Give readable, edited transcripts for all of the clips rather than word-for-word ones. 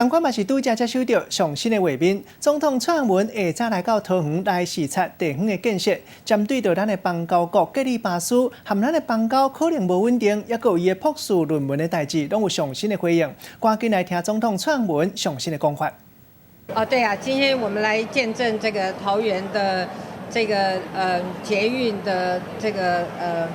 同款嘛是拄则接收到上新的画面，总统蔡英文下早来到桃园来视察地方的建设，针对到咱的邦交国隔离巴士和咱的邦交可能无稳定，也有伊的博士论文的代志，拢有上新的回应。赶紧来听总统蔡英文上新的讲法。对啊，今天我们来见证这个桃园的这个捷运的这个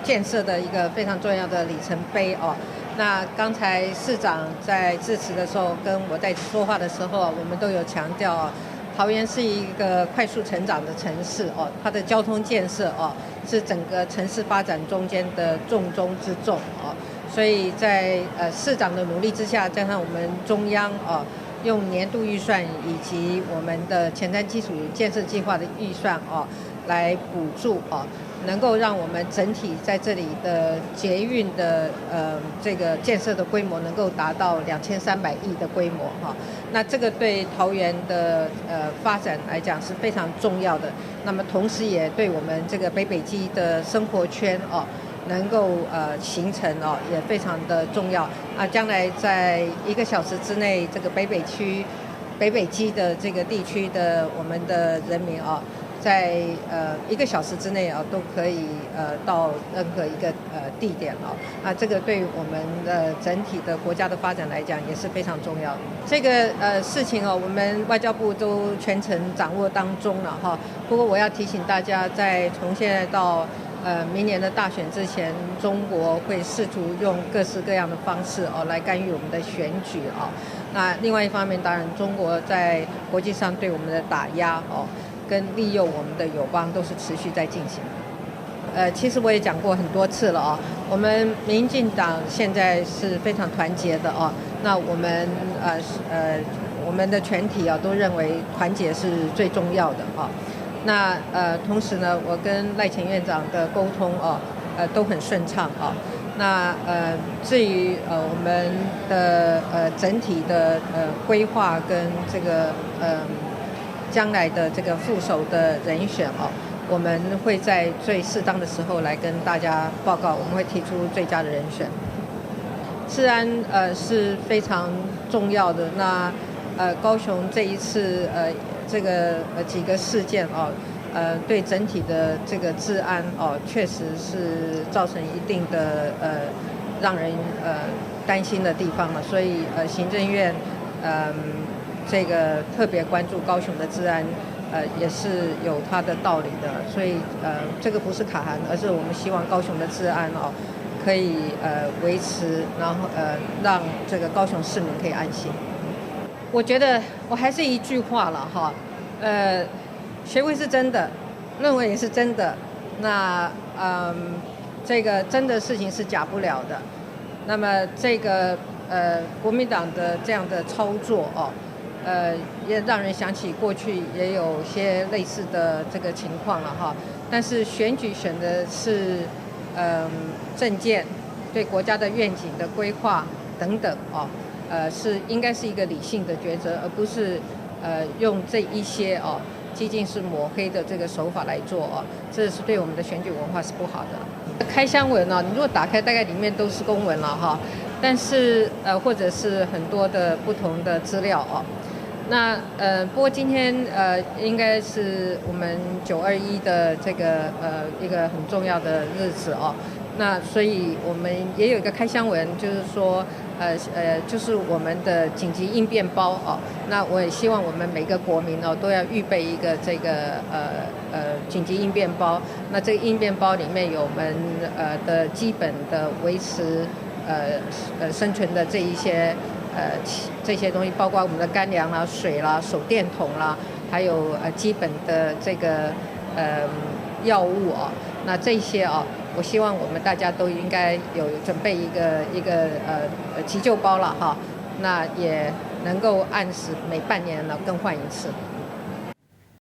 建设的一个非常重要的里程碑哦。那刚才市长在致辞的时候，跟我在说话的时候，我们都有强调，桃园是一个快速成长的城市哦，它的交通建设哦是整个城市发展中间的重中之重哦，所以在市长的努力之下，加上我们中央哦用年度预算以及我们的前瞻基础建设计划的预算哦来补助哦。能够让我们整体在这里的捷运的这个建设的规模能够达到2300亿的规模哈，那这个对桃园的发展来讲是非常重要的。那么同时也对我们这个北基的生活圈哦能够形成哦也非常的重要啊。将来在1个小时之内，这个北基的这个地区的我们的人民哦。在1个小时之内啊，都可以到任何一个地点哦。啊，这个对我们的整体的国家的发展来讲也是非常重要的。这个事情哦，我们外交部都全程掌握当中了哈。不过我要提醒大家，在从现在到明年的大选之前，中国会试图用各式各样的方式哦来干预我们的选举哦。那另外一方面，当然中国在国际上对我们的打压哦。跟利用我们的友邦都是持续在进行。其实我也讲过很多次了哦，我们民进党现在是非常团结的哦。那我们的全体啊都认为团结是最重要的哦。那同时呢，我跟赖前院长的沟通哦，都很顺畅哦。那至于我们的整体的规划跟这个将来的这个副手的人选哦，我们会在最适当的时候来跟大家报告，我们会提出最佳的人选。治安是非常重要的。那高雄这一次这个几个事件哦，对整体的这个治安哦，确实是造成一定的让人担心的地方了。所以行政院这个特别关注高雄的治安，也是有它的道理的。所以这个不是卡函，而是我们希望高雄的治安哦可以维持，然后让这个高雄市民可以安心。我觉得我还是一句话了哈，学位是真的，论文也是真的，那这个真的事情是假不了的。那么这个国民党的这样的操作哦。也让人想起过去也有些类似的这个情况了哈。但是选举选的是政见，对国家的愿景的规划等等哦，是应该是一个理性的抉择，而不是用这一些哦激进式抹黑的这个手法来做哦，这是对我们的选举文化是不好的。开箱文哦，你如果打开，大概里面都是公文了哈，但是或者是很多的不同的资料哦。那不过今天应该是我们921的这个一个很重要的日子哦。那所以我们也有一个开箱文，就是说就是我们的紧急应变包哦。那我也希望我们每个国民哦都要预备一个这个紧急应变包。那这个应变包里面有我们的基本的维持生存的这一些。这些东西包括我们的干粮啦、水啦、手电筒啦，还有基本的这个药物啊。那这些啊，我希望我们大家都应该有准备一个急救包了哈。那也能够按时每半年呢更换一次。